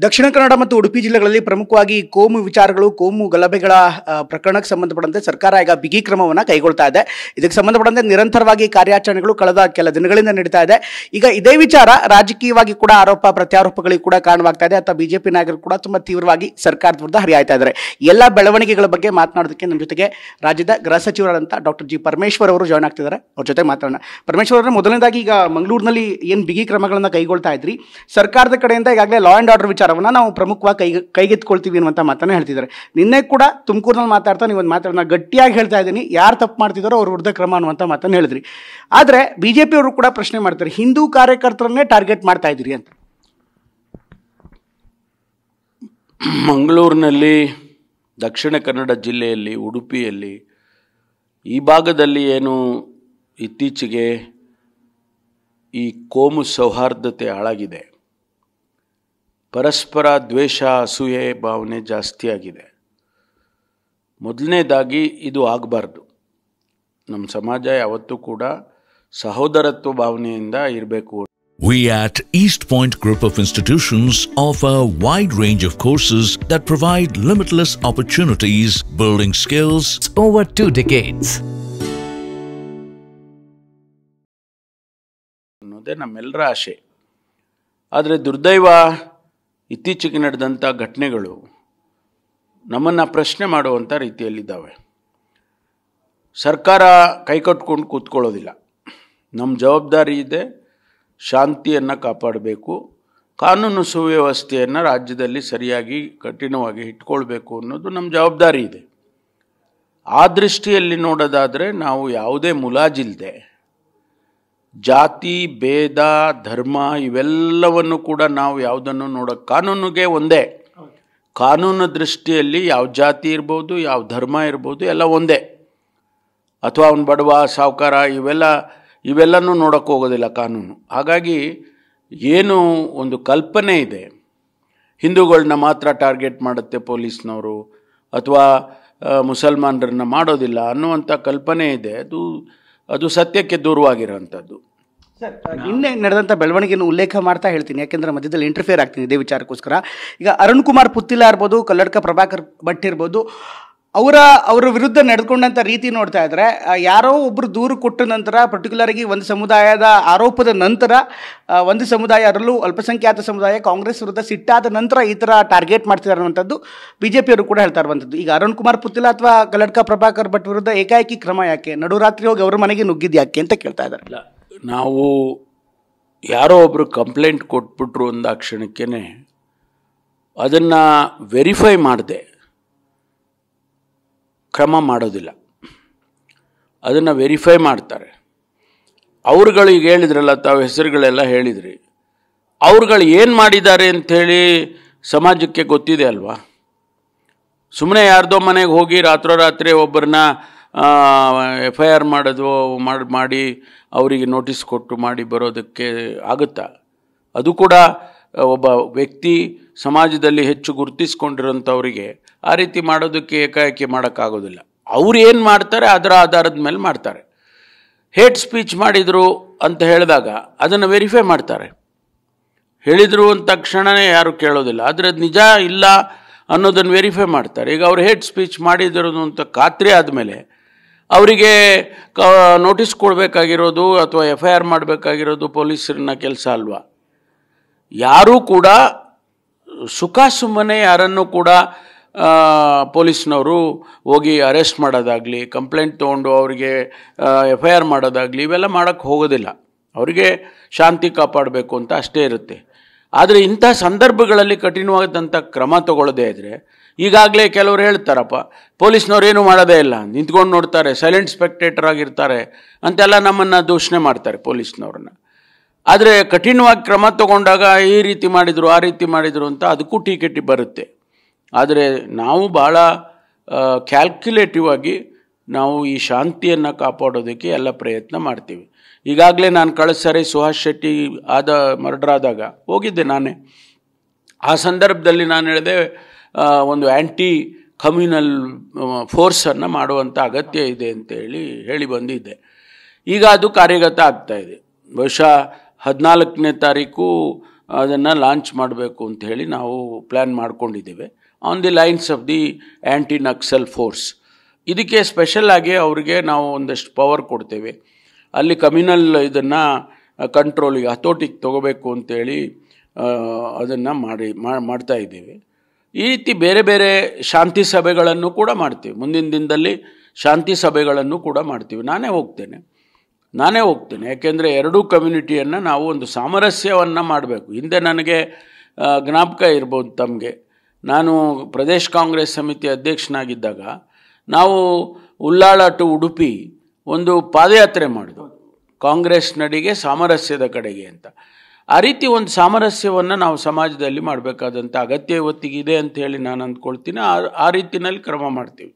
ದಕ್ಷಿಣ ಕನ್ನಡ ಮತ್ತು ಉಡುಪಿ ಜಿಲ್ಲೆಗಳಲ್ಲಿ ಪ್ರಮುಖವಾಗಿ ಕೋಮು ವಿಚಾರಗಳು, ಕೋಮು ಗಲಭೆಗಳ ಪ್ರಕರಣಕ್ಕೆ ಸಂಬಂಧಪಟ್ಟಂತೆ ಸರ್ಕಾರ ಈಗ ಬಿಗಿ ಕ್ರಮವನ್ನು ಕೈಗೊಳ್ತಾ ಇದೆ. ಇದಕ್ಕೆ ಸಂಬಂಧಪಟ್ಟಂತೆ ನಿರಂತರವಾಗಿ ಕಾರ್ಯಾಚರಣೆಗಳು ಕಳೆದ ಕೆಲ ದಿನಗಳಿಂದ ನಡೀತಾ ಇದೆ. ಈಗ ಇದೇ ವಿಚಾರ ರಾಜಕೀಯವಾಗಿ ಕೂಡ ಆರೋಪ ಪ್ರತ್ಯಾರೋಪಗಳಿಗೆ ಕೂಡ ಕಾರಣವಾಗ್ತಾ ಇದೆ. ಅಥವಾ ಬಿಜೆಪಿ ನಾಯಕರು ಕೂಡ ತುಂಬಾ ತೀವ್ರವಾಗಿ ಸರ್ಕಾರದ ವಿರುದ್ಧ ಹರಿಯಾಯ್ತಾ ಇದ್ದಾರೆ. ಎಲ್ಲ ಬೆಳವಣಿಗೆಗಳ ಬಗ್ಗೆ ಮಾತನಾಡೋದಕ್ಕೆ ನಮ್ಮ ಜೊತೆಗೆ ರಾಜ್ಯದ ಗೃಹ ಸಚಿವರಾದಂಥ ಡಾಕ್ಟರ್ ಜಿ ಪರಮೇಶ್ವರ್ ಅವರು ಜಾಯ್ನ್ ಆಗ್ತಿದ್ದಾರೆ. ಅವ್ರ ಜೊತೆ ಮಾತಾಡೋಣ. ಪರಮೇಶ್ವರ್ ಅವರೇ, ಮೊದಲನೇದಾಗಿ ಈಗ ಮಂಗಳೂರಿನಲ್ಲಿ ಏನು ಬಿಗಿ ಕ್ರಮಗಳನ್ನು ಕೈಗೊಳ್ತಾ ಇದ್ರಿ, ಸರ್ಕಾರದ ಕಡೆಯಿಂದ ಈಗಾಗಲೇ ಲಾ ಆ್ಯಂಡ್ ಆರ್ಡರ್ ವಿಚಾರವನ್ನು ನಾವು ಪ್ರಮುಖವಾಗಿ ಕೈಗೆತ್ಕೊಳ್ತೀವಿ ಅನ್ನುವಂಥ ಮಾತನ್ನು ಹೇಳ್ತಿದ್ದಾರೆ. ನಿನ್ನೆ ಕೂಡ ತುಮಕೂರಿನಲ್ಲಿ ಮಾತಾಡ್ತಾ ನೀವು ಒಂದು ಮಾತನ್ನ ಗಟ್ಟಿಯಾಗಿ ಹೇಳ್ತಾ ಇದ್ದೀನಿ, ಯಾರು ತಪ್ಪು ಮಾಡ್ತಿದ್ದಾರೋ ಅವ್ರ ವಿರುದ್ಧ ಕ್ರಮ ಅನ್ನುವಂಥ ಮಾತನ್ನು ಹೇಳಿದ್ರಿ. ಆದರೆ ಬಿಜೆಪಿ ಅವರು ಕೂಡ ಪ್ರಶ್ನೆ ಮಾಡ್ತಾರೆ, ಹಿಂದೂ ಕಾರ್ಯಕರ್ತರನ್ನೇ ಟಾರ್ಗೆಟ್ ಮಾಡ್ತಾ ಇದ್ದೀರಿ ಅಂತ. ಮಂಗಳೂರಿನಲ್ಲಿ, ದಕ್ಷಿಣ ಕನ್ನಡ ಜಿಲ್ಲೆಯಲ್ಲಿ, ಉಡುಪಿಯಲ್ಲಿ, ಈ ಭಾಗದಲ್ಲಿ ಏನು ಇತ್ತೀಚೆಗೆ ಈ ಕೋಮು ಸೌಹಾರ್ದತೆ ಹಾಳಾಗಿದೆ, ಪರಸ್ಪರ ದ್ವೇಷ, ಅಸೂಯೆ ಭಾವನೆ ಜಾಸ್ತಿ ಆಗಿದೆ. ಮೊದಲನೇದಾಗಿ ಇದು ಆಗಬಾರ್ದು. ನಮ್ಮ ಸಮಾಜ ಯಾವತ್ತೂ ಕೂಡ ಸಹೋದರತ್ವ ಭಾವನೆಯಿಂದ ಇರಬೇಕು. We at East Point Group of Institutions offer a wide range of courses that provide limitless opportunities, building skills over 2 decades. ಅನ್ನೋದೇ ನಮ್ಮೆಲ್ಲರ ಆಶೆ. ಆದರೆ ದುರ್ದೈವ, ಇತ್ತೀಚೆಗೆ ನಡೆದಂಥ ಘಟನೆಗಳು ನಮ್ಮನ್ನು ಪ್ರಶ್ನೆ ಮಾಡುವಂಥ ರೀತಿಯಲ್ಲಿದ್ದಾವೆ. ಸರ್ಕಾರ ಕೈಕಟ್ಕೊಂಡು ಕೂತ್ಕೊಳ್ಳೋದಿಲ್ಲ. ನಮ್ಮ ಜವಾಬ್ದಾರಿ ಇದೆ, ಶಾಂತಿಯನ್ನು ಕಾಪಾಡಬೇಕು, ಕಾನೂನು ಸುವ್ಯವಸ್ಥೆಯನ್ನು ರಾಜ್ಯದಲ್ಲಿ ಸರಿಯಾಗಿ ಕಠಿಣವಾಗಿ ಇಟ್ಕೊಳ್ಬೇಕು ಅನ್ನೋದು ನಮ್ಮ ಜವಾಬ್ದಾರಿ ಇದೆ. ಆ ದೃಷ್ಟಿಯಲ್ಲಿ ನೋಡೋದಾದರೆ ನಾವು ಯಾವುದೇ ಮುಲಾಜಿಲ್ಲದೆ ಜಾತಿ, ಭೇದ, ಧರ್ಮ ಇವೆಲ್ಲವನ್ನು ಕೂಡ ನಾವು ಯಾವುದನ್ನು ನೋಡೋಕ್ಕೆ, ಕಾನೂನಿಗೆ ಒಂದೇ, ಕಾನೂನು ದೃಷ್ಟಿಯಲ್ಲಿ ಯಾವ ಜಾತಿ ಇರ್ಬೋದು, ಯಾವ ಧರ್ಮ ಇರ್ಬೋದು, ಎಲ್ಲ ಒಂದೇ. ಅಥವಾ ಅವನು ಬಡವ, ಸಾಹುಕಾರ, ಇವೆಲ್ಲನೂ ನೋಡೋಕ್ಕೆ ಹೋಗೋದಿಲ್ಲ ಕಾನೂನು. ಹಾಗಾಗಿ ಏನು ಒಂದು ಕಲ್ಪನೆ ಇದೆ, ಹಿಂದೂಗಳನ್ನ ಮಾತ್ರ ಟಾರ್ಗೆಟ್ ಮಾಡುತ್ತೆ ಪೊಲೀಸ್ನವರು ಅಥವಾ ಮುಸಲ್ಮಾನರನ್ನ ಮಾಡೋದಿಲ್ಲ ಅನ್ನುವಂಥ ಕಲ್ಪನೆ ಇದೆ. ಅದು ಸತ್ಯಕ್ಕೆ ದೂರವಾಗಿರೋಂಥದ್ದು. ಸರ್, ನಿನ್ನೆ ನಡೆದಂಥ ಬೆಳವಣಿಗೆಯನ್ನು ಉಲ್ಲೇಖ ಮಾಡ್ತಾ ಹೇಳ್ತೀನಿ, ಯಾಕೆಂದರೆ ಮಧ್ಯದಲ್ಲಿ ಇಂಟರ್ಫಿಯರ್ ಆಗ್ತೀನಿ ಇದೇ ವಿಚಾರಕ್ಕೋಸ್ಕರ. ಈಗ ಅರುಣ್ ಕುಮಾರ್ ಪುತ್ತಿಲ ಇರ್ಬೋದು, ಕಲ್ಲಡ್ಕ ಪ್ರಭಾಕರ್ ಭಟ್ ಇರ್ಬೋದು, ಅವರ ವಿರುದ್ಧ ನಡೆದುಕೊಂಡಂಥ ರೀತಿ ನೋಡ್ತಾ ಇದ್ರೆ, ಯಾರೋ ಒಬ್ಬರು ದೂರು ಕೊಟ್ಟ ನಂತರ, ಪರ್ಟಿಕ್ಯುಲರ್ಗಿ ಒಂದು ಸಮುದಾಯದ ಆರೋಪದ ನಂತರ, ಒಂದು ಸಮುದಾಯ, ಅದರಲ್ಲೂ ಅಲ್ಪಸಂಖ್ಯಾತ ಸಮುದಾಯ ಕಾಂಗ್ರೆಸ್ ವಿರುದ್ಧ ಸಿಟ್ಟಾದ ನಂತರ ಈ ಥರ ಟಾರ್ಗೆಟ್ ಮಾಡ್ತಿದ್ದಾರೆ ಅನ್ನುವಂಥದ್ದು ಬಿಜೆಪಿಯವರು ಕೂಡ ಹೇಳ್ತಾ ಇರುವಂಥದ್ದು. ಈಗ ಅರುಣ್ ಕುಮಾರ್ ಪುತ್ತಿಲ ಅಥವಾ ಕಲ್ಲಡ್ಕ ಪ್ರಭಾಕರ್ ಭಟ್ ವಿರುದ್ಧ ಏಕಾಏಕಿ ಕ್ರಮ ಯಾಕೆ, ನಡುರಾತ್ರಿ ಹೋಗಿ ಅವ್ರ ಮನೆಗೆ ನುಗ್ಗಿದ್ದು ಯಾಕೆ ಅಂತ ಕೇಳ್ತಾ ಇದ್ದಾರೆ. ನಾವು ಯಾರೋ ಒಬ್ಬರು ಕಂಪ್ಲೇಂಟ್ ಕೊಟ್ಬಿಟ್ರು ಅಂದ ಕ್ಷಣಕ್ಕೇ ಅದನ್ನು ವೆರಿಫೈ ಮಾಡದೆ ಕ್ರಮ ಮಾಡೋದಿಲ್ಲ. ಅದನ್ನು ವೆರಿಫೈ ಮಾಡ್ತಾರೆ. ಅವ್ರುಗಳಿಗೆ ಹೇಳಿದ್ರಲ್ಲ, ತಾವು ಹೆಸರುಗಳೆಲ್ಲ ಹೇಳಿದ್ರಿ, ಅವ್ರುಗಳು ಏನು ಮಾಡಿದ್ದಾರೆ ಅಂಥೇಳಿ ಸಮಾಜಕ್ಕೆ ಗೊತ್ತಿದೆ ಅಲ್ವಾ. ಸುಮ್ಮನೆ ಯಾರ್ದೋ ಮನೆಗೆ ಹೋಗಿ ರಾತ್ರೋರಾತ್ರಿ ಒಬ್ಬರನ್ನ FIR ಮಾಡೋದು ಮಾಡಿ ಅವರಿಗೆ ನೋಟಿಸ್ ಕೊಟ್ಟು ಮಾಡಿ ಬರೋದಕ್ಕೆ ಆಗುತ್ತಾ? ಅದು ಕೂಡ ಒಬ್ಬ ವ್ಯಕ್ತಿ ಸಮಾಜದಲ್ಲಿ ಹೆಚ್ಚು ಗುರುತಿಸ್ಕೊಂಡಿರೋಂಥವ್ರಿಗೆ ಆ ರೀತಿ ಮಾಡೋದಕ್ಕೆ ಏಕಾಏಕಿ ಮಾಡೋಕ್ಕಾಗೋದಿಲ್ಲ. ಅವ್ರು ಏನು ಮಾಡ್ತಾರೆ ಅದರ ಆಧಾರದ ಮೇಲೆ ಮಾಡ್ತಾರೆ. ಹೇಟ್ ಸ್ಪೀಚ್ ಮಾಡಿದರು ಅಂತ ಹೇಳಿದಾಗ ಅದನ್ನು ವೆರಿಫೈ ಮಾಡ್ತಾರೆ. ಹೇಳಿದರು ಅಂದ ತಕ್ಷಣವೇ ಯಾರು ಕೇಳೋದಿಲ್ಲ, ಆದರೆ ಅದು ನಿಜ ಇಲ್ಲ ಅನ್ನೋದನ್ನು ವೆರಿಫೈ ಮಾಡ್ತಾರೆ. ಈಗ ಅವ್ರು ಹೇಟ್ ಸ್ಪೀಚ್ ಮಾಡಿದ್ರು ಅಂತ ಖಾತ್ರಿ ಆದಮೇಲೆ ಅವರಿಗೆ ನೋಟಿಸ್ ಕೊಡಬೇಕಾಗಿರೋದು ಅಥವಾ FIR ಮಾಡಬೇಕಾಗಿರೋದು ಪೊಲೀಸರನ್ನ ಕೆಲಸ ಅಲ್ವಾ. ಯಾರೂ ಕೂಡ ಸುಮ್ಮನೆ ಯಾರನ್ನು ಕೂಡ ಪೊಲೀಸ್ನವರು ಹೋಗಿ ಅರೆಸ್ಟ್ ಮಾಡೋದಾಗಲಿ, ಕಂಪ್ಲೇಂಟ್ ತೊಗೊಂಡು ಅವರಿಗೆ FIR ಮಾಡೋದಾಗಲಿ ಇವೆಲ್ಲ ಮಾಡೋಕ್ಕೆ ಹೋಗೋದಿಲ್ಲ. ಅವರಿಗೆ ಶಾಂತಿ ಕಾಪಾಡಬೇಕು ಅಂತ ಅಷ್ಟೇ ಇರುತ್ತೆ. ಆದರೆ ಇಂಥ ಸಂದರ್ಭಗಳಲ್ಲಿ ಕಠಿಣವಾದಂಥ ಕ್ರಮ ತಗೊಳ್ಳೋದೇ ಇದ್ದರೆ, ಈಗಾಗಲೇ ಕೆಲವರು ಹೇಳ್ತಾರಪ್ಪ, ಪೊಲೀಸ್ನವ್ರು ಏನೂ ಮಾಡೋದೇ ಇಲ್ಲ, ನಿಂತ್ಕೊಂಡು ನೋಡ್ತಾರೆ, ಸೈಲೆಂಟ್ ಸ್ಪೆಕ್ಟೇಟರ್ ಆಗಿರ್ತಾರೆ ಅಂತೆಲ್ಲ ನಮ್ಮನ್ನು ದೂಷಣೆ ಮಾಡ್ತಾರೆ ಪೊಲೀಸ್ನವ್ರನ್ನ. ಆದರೆ ಕಠಿಣವಾಗಿ ಕ್ರಮ ತಗೊಂಡಾಗ ಈ ರೀತಿ ಮಾಡಿದರು, ಆ ರೀತಿ ಮಾಡಿದರು ಅಂತ ಅದಕ್ಕೂ ಟೀಕೆ ಬರುತ್ತೆ. ಆದರೆ ನಾವು ಭಾಳ ಕ್ಯಾಲ್ಕ್ಯುಲೇಟಿವ್ ಆಗಿ ನಾವು ಈ ಶಾಂತಿಯನ್ನು ಕಾಪಾಡೋದಕ್ಕೆ ಎಲ್ಲ ಪ್ರಯತ್ನ ಮಾಡ್ತೀವಿ. ಈಗಾಗಲೇ ನಾನು ಕಳೆದ ಸಾರಿ ಸುಹಾಸ್ ಶೆಟ್ಟಿ ಮರ್ಡರ್ ಆದಾಗ ಹೋಗಿದ್ದೆ ನಾನೇ. ಆ ಸಂದರ್ಭದಲ್ಲಿ ನಾನು ಹೇಳಿದೆ, ಒಂದು ಆ್ಯಂಟಿ ಕಮ್ಯುನಲ್ ಫೋರ್ಸನ್ನು ಮಾಡುವಂಥ ಅಗತ್ಯ ಇದೆ ಅಂತೇಳಿ ಹೇಳಿ ಬಂದಿದ್ದೆ. ಈಗ ಅದು ಕಾರ್ಯಗತ ಆಗ್ತಾಯಿದೆ. ಬಹುಶಃ 14ನೇ ತಾರೀಕು ಅದನ್ನು ಲಾಂಚ್ ಮಾಡಬೇಕು ಅಂತ ಹೇಳಿ ನಾವು ಪ್ಲ್ಯಾನ್ ಮಾಡ್ಕೊಂಡಿದ್ದೇವೆ on the lines of the anti Naxal force. ಇದಕ್ಕೆ ಸ್ಪೆಷಲ್ ಆಗಿ ಅವರಿಗೆ ನಾವು ಒಂದಷ್ಟು ಪವರ್ ಕೊಡ್ತೇವೆ. ಅಲ್ಲಿ ಕಮ್ಯುನಲ್ ಇದನ್ನು ಕಂಟ್ರೋಲಿಗೆ ಹತೋಟಿಗೆ ತಗೋಬೇಕು ಅಂತೇಳಿ ಅದನ್ನು ಮಾಡ್ತಾ ಇದ್ದೇವೆ. ಈ ರೀತಿ ಬೇರೆ ಬೇರೆ ಶಾಂತಿ ಸಭೆಗಳನ್ನು ಕೂಡ ಮಾಡ್ತೀವಿ. ಮುಂದಿನ ದಿನದಲ್ಲಿ ಶಾಂತಿ ಸಭೆಗಳನ್ನು ಕೂಡ ಮಾಡ್ತೀವಿ. ನಾನೇ ಹೋಗ್ತೇನೆ. ಯಾಕೆಂದರೆ ಎರಡೂ ಕಮ್ಯುನಿಟಿಯನ್ನು ನಾವು ಒಂದು ಸಾಮರಸ್ಯವನ್ನು ಮಾಡಬೇಕು. ಹಿಂದೆ ನನಗೆ ಜ್ಞಾಪಕ ಇರ್ಬೋದು ತಮಗೆ, ನಾನು ಪ್ರದೇಶ್ ಕಾಂಗ್ರೆಸ್ ಸಮಿತಿ ಅಧ್ಯಕ್ಷನಾಗಿದ್ದಾಗ ನಾವು ಉಳ್ಳಾಳ ಟು ಉಡುಪಿ ಒಂದು ಪಾದಯಾತ್ರೆ ಮಾಡಿದ್ವು, ಕಾಂಗ್ರೆಸ್ ನಡಿಗೆ ಸಾಮರಸ್ಯದ ಕಡೆಗೆ ಅಂತ. ಆ ರೀತಿ ಒಂದು ಸಾಮರಸ್ಯವನ್ನು ನಾವು ಸಮಾಜದಲ್ಲಿ ಮಾಡಬೇಕಾದಂಥ ಅಗತ್ಯ ಇವತ್ತಿಗಿದೆ ಅಂತ ಹೇಳಿ ನಾನು ಅಂದ್ಕೊಳ್ತೀನಿ. ಆ ರೀತಿಯಲ್ಲಿ ಕ್ರಮ ಮಾಡ್ತೀವಿ.